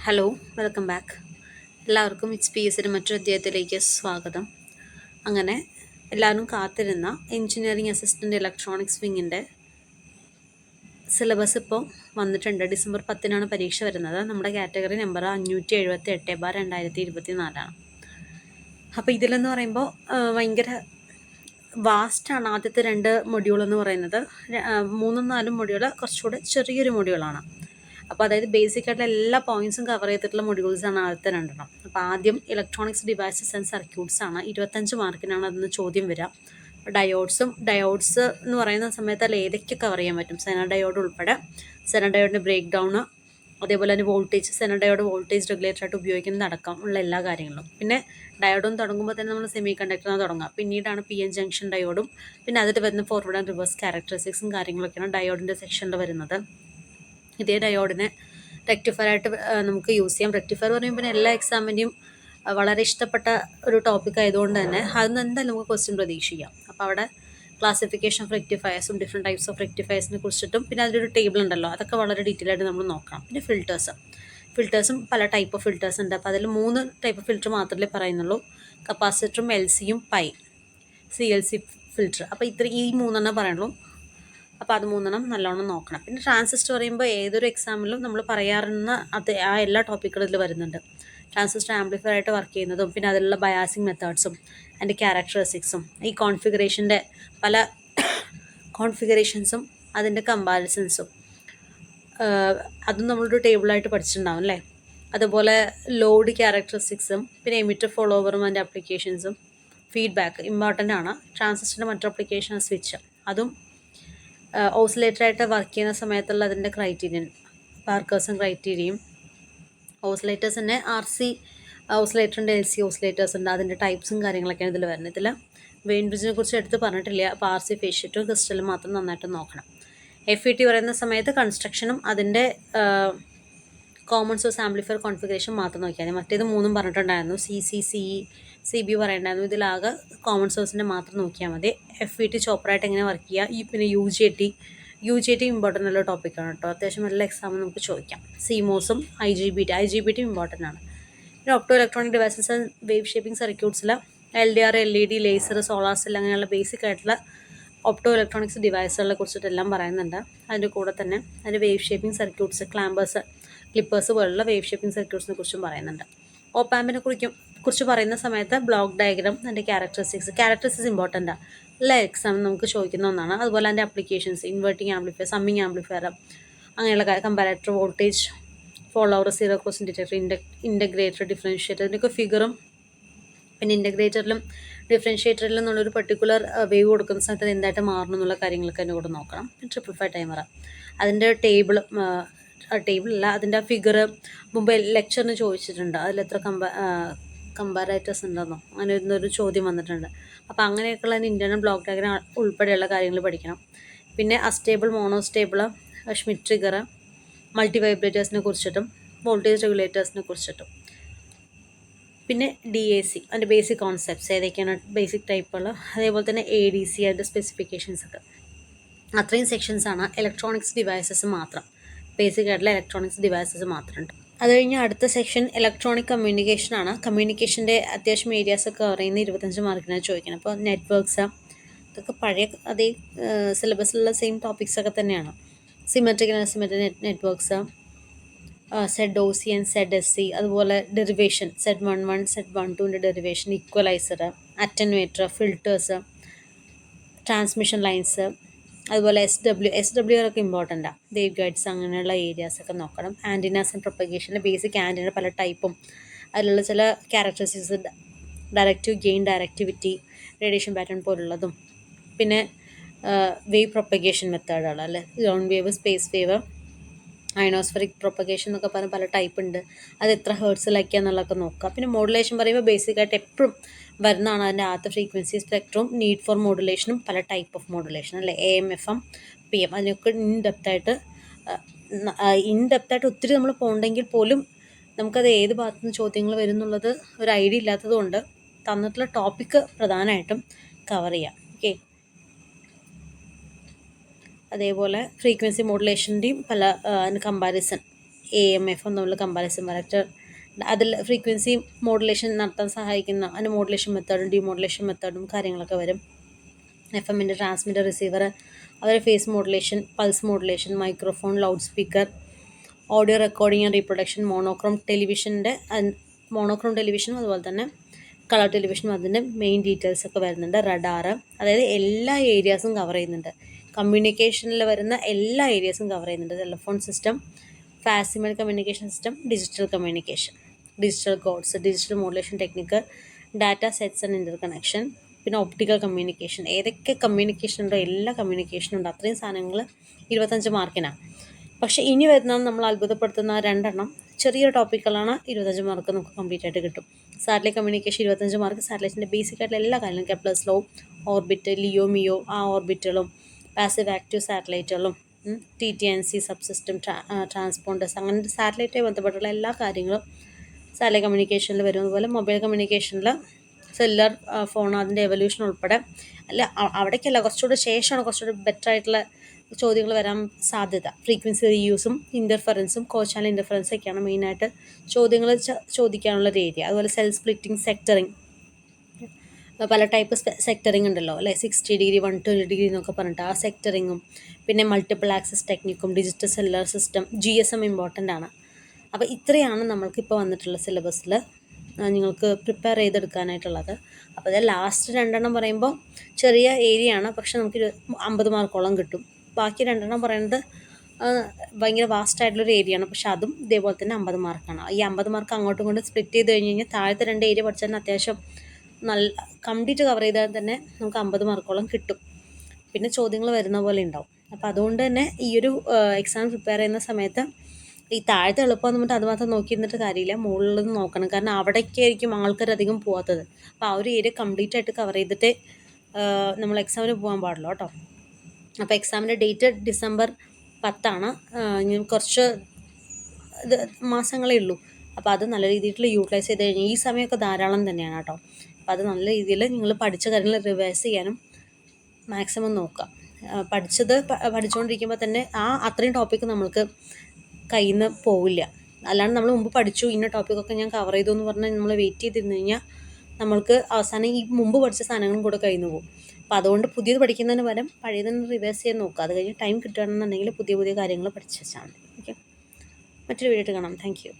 Hello, welcome back. എല്ലാവർക്കും it's P എസിൻ്റെ മറ്റൊരു അധ്യായത്തിലേക്ക് സ്വാഗതം. അങ്ങനെ എല്ലാവരും കാത്തിരുന്ന എഞ്ചിനീയറിംഗ് അസിസ്റ്റൻ്റ് ഇലക്ട്രോണിക്സ് വിങ്ങിൻ്റെ സിലബസ് ഇപ്പോൾ വന്നിട്ടുണ്ട്. ഡിസംബർ 10 പരീക്ഷ വരുന്നത്. നമ്മുടെ കാറ്റഗറി നമ്പർ 578/2024. അപ്പോൾ ഇതിലെന്ന് പറയുമ്പോൾ ഭയങ്കര വാസ്റ്റാണ്. ആദ്യത്തെ 2 മൊഡ്യൂൾ എന്ന് പറയുന്നത് 3ഉം 4ഉം മൊഡ്യൂൾ കുറച്ചുകൂടെ ചെറിയൊരു മൊഡ്യൂളാണ്. അപ്പോൾ അതായത് ബേസിക് ആയിട്ടുള്ള എല്ലാ പോയിന്റ്സും കവർ ചെയ്തിട്ടുള്ള മൊഡ്യൂൾസാണ് ആദ്യത്തെ 2 അപ്പോൾ ആദ്യം ഇലക്ട്രോണിക്സ് ഡിവൈസസ് ആൻഡ് സർക്യൂട്ട്സ് ആണ്. 25 മാർക്കിനാണ് അതിന് ചോദ്യം വരിക. ഡയോഡ്സ് എന്ന് പറയുന്ന സമയത്ത് അതിൽ ഏതൊക്കെ കവർ ചെയ്യാൻ പറ്റും? സെനഡയോഡ് ഉൾപ്പെടെ, സെനഡയോഡിൻ്റെ ബ്രേക്ക് ഡൗൺ, അതേപോലെ തന്നെ സെനഡയോഡ് വോൾട്ടേജ് റെഗുലേറ്റർ ആയിട്ട് ഉപയോഗിക്കുന്നത് അടക്കം ഉള്ള എല്ലാ കാര്യങ്ങളും. പിന്നെ ഡയോഡും തുടങ്ങുമ്പോൾ തന്നെ നമ്മൾ സെമി കണ്ടക്ടറിന് തുടങ്ങുക. പിന്നീടാണ് PN ജംഗ്ഷൻ ഡയോഡും, പിന്നെ അതിൽ വരുന്ന ഫോർവേഡ് ആൻഡ് റിവേഴ്സ് ക്യാരക്ടറിസ്റ്റിക്സും കാര്യങ്ങളൊക്കെയാണ് ഡയോഡിൻ്റെ സെക്ഷനിൽ വരുന്നത്. ഇതേ ഡയോഡിനെ റെക്ടിഫയർ ആയിട്ട് നമുക്ക് യൂസ് ചെയ്യാം. റെക്ടിഫയർ പറയുമ്പോൾ പിന്നെ എല്ലാ എക്സാമിൻ്റെയും വളരെ ഇഷ്ടപ്പെട്ട ഒരു ടോപ്പിക് ആയതുകൊണ്ട് തന്നെ അതിന് എന്തായാലും നമുക്ക് ക്വസ്റ്റ്യൻ പ്രതീക്ഷിക്കാം. അപ്പോൾ അവിടെ ക്ലാസിഫിക്കേഷൻ ഓഫ് റെക്ടിഫയേഴ്സും ഡിഫറെൻറ്റ് ടൈപ്സ് ഓഫ് റെക്ടിഫയേഴ്സിനെ കുറിച്ചിട്ടും പിന്നെ അതിലൊരു ടേബിൾ ഉണ്ടല്ലോ, അതൊക്കെ വളരെ ഡീറ്റെയിൽ ആയിട്ട് നമ്മൾ നോക്കണം. പിന്നെ ഫിൽറ്റേഴ്സും പല ടൈപ്പ് ഓഫ് ഫിൽറ്റേഴ്സ് ഉണ്ട്. അപ്പോൾ അതിൽ 3 ടൈപ്പ് ഓഫ് ഫിൽറ്റർ മാത്രമേ പറയുന്നുള്ളൂ: കപ്പാസിറ്ററും, LCയും, CLC ഫിൽറ്റർ. അപ്പോൾ ഈ 3 പറയുള്ളൂ. അപ്പോൾ അത് 3 നല്ലോണം നോക്കണം. പിന്നെ ട്രാൻസിസ്റ്റർ പറയുമ്പോൾ ഏതൊരു എക്സാമിലും നമ്മൾ പറയാറുന്ന ആ എല്ലാ ടോപ്പിക്കുകളും ഇതിൽ വരുന്നുണ്ട്. ട്രാൻസിസ്റ്റർ ആംപ്ലിഫയർ ആയിട്ട് വർക്ക് ചെയ്യുന്നതും, പിന്നെ അതിലുള്ള ബയാസിങ് മെത്തേഡ്സും അതിൻ്റെ ക്യാരക്ടറിസ്റ്റിക്സും, ഈ കോൺഫിഗറേഷൻ്റെ പല കോൺഫിഗറേഷൻസും അതിൻ്റെ കമ്പാരിസൺസും, അതും നമ്മളൊരു ടേബിളായിട്ട് പഠിച്ചിട്ടുണ്ടാവും അല്ലേ. അതുപോലെ ലോഡ് ക്യാരക്ടറിസ്റ്റിക്സും, പിന്നെ എമിറ്റർ ഫോളോവറും അതിൻ്റെ അപ്ലിക്കേഷൻസും, ഫീഡ്ബാക്ക് ഇമ്പോർട്ടൻ്റ് ആണ്. ട്രാൻസിസ്റ്ററിൻ്റെ മറ്റു അപ്ലിക്കേഷൻ സ്വിച്ച്, അതും ഓസിലേറ്ററായിട്ട് വർക്ക് ചെയ്യുന്ന സമയത്തുള്ള അതിൻ്റെ ക്രൈറ്റീരിയൻ, പാർക്കേഴ്സും ക്രൈറ്റീരിയയും. ഓസിലേറ്റേഴ്സിൻ്റെ RC ഓസിലേറ്ററിൻ്റെ LC ഓസിലേറ്റേഴ്സ് ഉണ്ട്, അതിൻ്റെ ടൈപ്സും കാര്യങ്ങളൊക്കെയാണ് ഇതിൽ വരുന്നത്. ഇതിൽ വെയിൻ ബ്രിഡ്ജിനെ കുറിച്ച് എടുത്ത് പറഞ്ഞിട്ടില്ല. അപ്പോൾ RC ഫേസ് ഷിഫ്റ്റും ക്രിസ്റ്റലും മാത്രം നന്നായിട്ട് നോക്കണം. FET പറയുന്ന സമയത്ത് കൺസ്ട്രക്ഷനും അതിൻ്റെ കോമൺ സോഴ്സ് ആംപ്ലിഫയർ കോൺഫിഗറേഷൻ മാത്രം നോക്കിയാൽ മതി. മറ്റേത് 3 പറഞ്ഞിട്ടുണ്ടായിരുന്നു. CB പറയണ്ടായിരുന്നു. ഇതിലാകെ കോമൺ സോഴ്സിൻ്റെ മാത്രം നോക്കിയാൽ മതി. FET ചോപ്പറായിട്ട് എങ്ങനെ വർക്ക് ചെയ്യുക. പിന്നെ UJT ഇമ്പോർട്ടൻ്റ് ഉള്ള ടോപ്പിക്കാണ് കേട്ടോ. അത്യാവശ്യം എല്ലാ എക്സാമും നമുക്ക് ചോദിക്കാം. CMOSും IGBT ഇമ്പോർട്ടൻ്റ് ആണ്. പിന്നെ opto electronic devices and wave shaping സർക്യൂട്ട്സിൽ LDR, LED, laser, solar cell അങ്ങനെയുള്ള ബേസിക് ആയിട്ടുള്ള ഒപ്റ്റോ ഇലക്ട്രോണിക്സ് ഡിവൈസുകളെ കുറിച്ചിട്ടെല്ലാം പറയുന്നുണ്ട്. അതിൻ്റെ കൂടെ തന്നെ അതിൻ്റെ വേവ് ഷേപ്പിംഗ് സർക്യൂട്ട്സ്, ക്ലിപ്പേഴ്സ് പോലുള്ള വേവ് ഷേപ്പിംഗ് സർക്യൂട്ട്സിനെ കുറിച്ചും പറയുന്നുണ്ട്. ഓപ്പാമ്പിനെ കുറിച്ച് പറയുന്ന സമയത്ത് ബ്ലോക്ക് ഡയഗ്രാം, അതിൻ്റെ ക്യാരക്ടറിസ്റ്റിക്സ് ഇമ്പോർട്ടൻ്റാണ്. എല്ലാ എക്സാമും നമുക്ക് ചോദിക്കുന്ന ഒന്നാണ്. അതുപോലെ അതിൻ്റെ applications, inverting amplifier, summing amplifier, അങ്ങനെയുള്ള comparator voltage follower, zero cross detector, integrator, differentiator, ഇതിൻ്റെയൊക്കെ ഫിഗറും, പിന്നെ ഇൻ്റഗ്രേറ്ററിലും ഡിഫറൻഷ്യേറ്ററിലും എന്നുള്ളൊരു പർട്ടിക്കുലർ വേവ് കൊടുക്കുന്ന സമയത്ത് എന്തായിട്ട് മാറണം എന്നുള്ള കാര്യങ്ങളൊക്കെ അതിൻ്റെ കൂടെ നോക്കണം. പിന്നെ 555 ടൈമർ, അതിൻ്റെ ടേബിളല്ല അതിൻ്റെ ഫിഗർ മുമ്പ് ലെക്ചറിന് ചോദിച്ചിട്ടുണ്ട്. അതിലെത്ര കമ്പാരേറ്റേഴ്സ് ഉണ്ടെന്നോ അങ്ങനെ ഒരു ചോദ്യം വന്നിട്ടുണ്ട്. അപ്പോൾ അങ്ങനെയൊക്കെയുള്ള ഇൻറ്റേർണൽ ബ്ലോക്ക് ഡയഗ്രാം ഉൾപ്പെടെയുള്ള കാര്യങ്ങൾ പഠിക്കണം. പിന്നെ astable, monostable, Schmitt trigger, multi വൈബ്രേറ്റേഴ്സിനെ കുറിച്ചിട്ടും വോൾട്ടേജ് റെഗുലേറ്റേഴ്സിനെ കുറിച്ചിട്ടും, പിന്നെ DAC അതിൻ്റെ ബേസിക് കോൺസെപ്റ്റ്സ് ഏതൊക്കെയാണ്, ബേസിക് ടൈപ്പുകൾ, അതേപോലെ തന്നെ ADC അതിൻ്റെ സ്പെസിഫിക്കേഷൻസ് ഒക്കെ. അത്രയും സെക്ഷൻസാണ് ഇലക്ട്രോണിക്സ് ഡിവൈസസ് മാത്രം, ബേസിക് ആയിട്ടുള്ള ഇലക്ട്രോണിക്സ് ഡിവൈസസ് മാത്രമുണ്ട്. അത് കഴിഞ്ഞ് അടുത്ത സെക്ഷൻ ഇലക്ട്രോണിക് കമ്മ്യൂണിക്കേഷനാണ്. കമ്മ്യൂണിക്കേഷൻ്റെ അത്യാവശ്യം ഏരിയാസൊക്കെ പറയുന്ന 25 മാർക്കിനാണ് ചോദിക്കുന്നത്. അപ്പോൾ നെറ്റ്വർക്ക്സ്, ഇതൊക്കെ പഴയ അതേ സിലബസിലുള്ള സെയിം ടോപ്പിക്സൊക്കെ തന്നെയാണ്. Symmetric and asymmetric networks, ZOC and ZSC, അതുപോലെ ഡെറിവേഷൻ, Z11, Z12ൻ്റെ derivation, equaliser, attenuator, filters, transmission lines, അതുപോലെ SW ഒക്കെ ഇമ്പോർട്ടൻ്റാണ്. വേവ് ഗൈഡ്സ് അങ്ങനെയുള്ള ഏരിയാസൊക്കെ നോക്കണം. ആൻറ്റിനാസ് ആൻഡ് പ്രൊപ്പഗേഷൻ്റെ ബേസിക് ആൻറ്റിന പല ടൈപ്പും അതിലുള്ള ചില characteristics, directive gain, directivity, radiation pattern പോലുള്ളതും, പിന്നെ വേവ് പ്രൊപ്പഗേഷൻ മെത്തേഡുകൾ അല്ലേ, ground wave, space wave, ionospheric propagation എന്നൊക്കെ പറഞ്ഞ് പല ടൈപ്പ് ഉണ്ട്. അത് എത്ര ഹേർട്സിലൊക്കെയാണ് എന്നുള്ളതൊക്കെ നോക്കുക. പിന്നെ മോഡുലേഷൻ പറയുമ്പോൾ ബേസിക്കായിട്ട് എപ്പോഴും വരുന്നതാണ് അതിൻ്റെ ആദ്യത്തെ ഫ്രീക്വൻസി സ്പെക്ട്രവും നീഡ് ഫോർ മോഡുലേഷനും, പല ടൈപ്പ് ഓഫ് മോഡുലേഷൻ അല്ലേ, AM, FM, PM, അതിനൊക്കെ ഇൻഡെപ്തായിട്ട് ഒത്തിരി നമ്മൾ പോകണ്ടെങ്കിൽ പോലും നമുക്കത് ഏത് ഭാഗത്തു നിന്ന് ചോദ്യങ്ങൾ വരും എന്നുള്ളത് ഒരു ഐഡിയ ഇല്ലാത്തത് കൊണ്ട് തന്നിട്ടുള്ള ടോപ്പിക്ക് പ്രധാനമായിട്ടും കവർ ചെയ്യാം. ഓക്കെ, അതേപോലെ ഫ്രീക്വൻസി മോഡുലേഷൻ്റെയും പല കമ്പാരിസൺ AM FM തമ്മിൽ കമ്പാരിസൺ വരക്ടർ, അതിൽ ഫ്രീക്വൻസി മോഡുലേഷൻ നടത്താൻ സഹായിക്കുന്ന അതിന് മോഡുലേഷൻ മെത്തേഡും ഡിമോഡുലേഷൻ മെത്തേഡും കാര്യങ്ങളൊക്കെ വരും. FM-ൻ്റെ ട്രാൻസ്മിറ്റർ റിസീവർ, അതുപോലെ phase modulation, pulse modulation, microphone, loud speaker, audio recording and reproduction, monochrome ടെലിവിഷനും അതുപോലെ തന്നെ കളർ ടെലിവിഷനും അതിൻ്റെ മെയിൻ ഡീറ്റെയിൽസ് ഒക്കെ വരുന്നുണ്ട്. റഡാറ്, അതായത് എല്ലാ ഏരിയാസും കവർ ചെയ്യുന്നുണ്ട്. കമ്മ്യൂണിക്കേഷനിൽ വരുന്ന എല്ലാ ഏരിയാസും കവർ ചെയ്യുന്നുണ്ട്. Telephone system, facsimile communication system, digital communication, digital codes, digital modulation technique, data sets and inter connection, പിന്നെ ഒപ്റ്റിക്കൽ കമ്മ്യൂണിക്കേഷൻ. ഏതൊക്കെ കമ്മ്യൂണിക്കേഷൻ ഉണ്ടോ എല്ലാ കമ്മ്യൂണിക്കേഷനും ഉണ്ട്. അത്രയും സാധനങ്ങൾ 25 മാർക്കിനാണ്. പക്ഷേ ഇനി വരുന്നത് നമ്മൾ അത്ഭുതപ്പെടുത്തുന്ന 2 ചെറിയൊരു ടോപ്പിക്കുകളാണ്. 25 മാർക്ക് നമുക്ക് കംപ്ലീറ്റ് ആയിട്ട് കിട്ടും. സാറ്റലൈറ്റ് കമ്മ്യൂണിക്കേഷൻ 25 മാർക്ക്, സാറ്റലൈറ്റിൻ്റെ ബേസിക് ആയിട്ടുള്ള എല്ലാ കാര്യങ്ങളും, കെപ്ലർ സ്ലോ, ഓർബിറ്റ്, ലിയോ മിയോ ആ ഓർബിറ്റുകളും, പാസീവ് ആക്റ്റീവ് സാറ്റലൈറ്റുകളും, TT&C സബ് സിസ്റ്റം, ട്രാൻസ്പോണ്ടേഴ്സ്, അങ്ങനത്തെ സാറ്റലൈറ്റുമായി ബന്ധപ്പെട്ടുള്ള എല്ലാ കാര്യങ്ങളും സാറ്റലൈറ്റ് കമ്മ്യൂണിക്കേഷനിൽ വരും. അതുപോലെ മൊബൈൽ കമ്മ്യൂണിക്കേഷനിൽ സെല്ലുലാർ ഫോൺ, അതിൻ്റെ എവല്യൂഷൻ ഉൾപ്പെടെ അല്ല അവിടേക്കല്ല, കുറച്ചുകൂടി ശേഷമാണ് കുറച്ചുകൂടി ബെറ്റർ ആയിട്ടുള്ള ചോദ്യങ്ങൾ വരാൻ സാധ്യത. ഫ്രീക്വൻസി റീയൂസും ഇൻ്റർഫറൻസും കോച്ചാനൽ ഇൻ്റർഫറൻസും ഒക്കെയാണ് മെയിനായിട്ട് ചോദ്യങ്ങൾ ചോദിക്കാനുള്ള ഒരു ഏരിയ. അതുപോലെ സെൽ സ്പ്ലിറ്റിംഗ്, സെക്ടറിങ്, പല ടൈപ്പ് സെക്ടറിങ് ഉണ്ടല്ലോ അല്ലേ, 60 ഡിഗ്രി 120 ഡിഗ്രി എന്നൊക്കെ പറഞ്ഞിട്ട് ആ സെക്ടറിങ്ങും, പിന്നെ മൾട്ടിപ്പിൾ ആക്സസ് ടെക്നിക്കും, digital cellular system, GSM important ആണ്. അപ്പോൾ ഇത്രയാണ് നമ്മൾക്കിപ്പോൾ വന്നിട്ടുള്ള സിലബസിൽ നിങ്ങൾക്ക് പ്രിപ്പയർ ചെയ്തെടുക്കാനായിട്ടുള്ളത്. അപ്പോൾ ഇത് ലാസ്റ്റ് 2 പറയുമ്പോൾ ചെറിയ ഏരിയ ആണ്, പക്ഷെ നമുക്ക് 50 മാർക്കോളം കിട്ടും. ബാക്കി 2 പറയുന്നത് ഭയങ്കര വാസ്റ്റ് ആയിട്ടുള്ളൊരു ഏരിയ ആണ്, പക്ഷെ അതും ഇതേപോലെ തന്നെ 50 മാർക്കാണ്. ഈ 50 മാർക്ക് അങ്ങോട്ടും ഇങ്ങോട്ടും സ്പ്ലിറ്റ് ചെയ്ത് കഴിഞ്ഞ് കഴിഞ്ഞാൽ താഴത്തെ 2 ഏരിയ പഠിച്ചാൽ അത്യാവശ്യം നല്ല കംപ്ലീറ്റ് കവർ ചെയ്താൽ തന്നെ നമുക്ക് 50 മാർക്കോളം കിട്ടും. പിന്നെ ചോദ്യങ്ങൾ വരുന്ന പോലെ ഉണ്ടാവും. അപ്പോൾ അതുകൊണ്ട് തന്നെ ഈ ഒരു എക്സാം പ്രിപ്പയർ ചെയ്യുന്ന സമയത്ത് ഈ താഴത്തെ എളുപ്പമെന്ന് പറഞ്ഞിട്ട് അതുമാത്രം നോക്കിയിരുന്നിട്ട് കാര്യമില്ല, മുകളിലത് നോക്കണം. കാരണം അവിടേക്കായിരിക്കും ആൾക്കാർ അധികം പോകാത്തത്. അപ്പോൾ ആ ഒരു ഏരിയ കംപ്ലീറ്റ് ആയിട്ട് കവർ ചെയ്തിട്ടേ നമ്മൾ എക്സാമിന് പോകാൻ പാടുള്ളൂ കേട്ടോ. അപ്പോൾ എക്സാമിൻ്റെ ഡേറ്റ് December 10 ഇനി കുറച്ച് മാസങ്ങളേ ഉള്ളൂ. അപ്പോൾ അത് നല്ല രീതിയിൽ യൂട്ടിലൈസ് ചെയ്ത് കഴിഞ്ഞാൽ ഈ സമയമൊക്കെ ധാരാളം തന്നെയാണ് കേട്ടോ. അപ്പോൾ അത് നല്ല രീതിയിൽ നിങ്ങൾ പഠിച്ച കാര്യങ്ങൾ റിവൈസ് ചെയ്യാനും മാക്സിമം നോക്കുക. പഠിച്ചുകൊണ്ടിരിക്കുമ്പോൾ തന്നെ അത്രയും ടോപ്പിക്ക് നമ്മൾക്ക് കയ്യിൽ നിന്ന് പോവില്ല. അല്ലാണ്ട് നമ്മൾ മുമ്പ് പഠിച്ചു ഇന്ന ടോപ്പിക്കൊക്കെ ഞാൻ കവർ ചെയ്തു എന്ന് പറഞ്ഞാൽ നമ്മൾ വെയിറ്റ് ചെയ്തിരുന്നു കഴിഞ്ഞാൽ നമ്മൾക്ക് അവസാനം ഈ മുമ്പ് പഠിച്ച സാധനങ്ങളും കൂടെ കയ്യിൽ നിന്ന് പോകും. അപ്പോൾ അതുകൊണ്ട് പുതിയത് പഠിക്കുന്നതിന് പകരം പഴയതൊന്ന് റിവേഴ്സ് ചെയ്യാൻ നോക്കുക. അത് കഴിഞ്ഞ് ടൈം കിട്ടുകയാണെന്നുണ്ടെങ്കിൽ പുതിയ കാര്യങ്ങൾ പഠിച്ചു വെച്ചാൽ മതി. ഓക്കെ, മറ്റൊരു വീഡിയോ കാണാം. Thank you.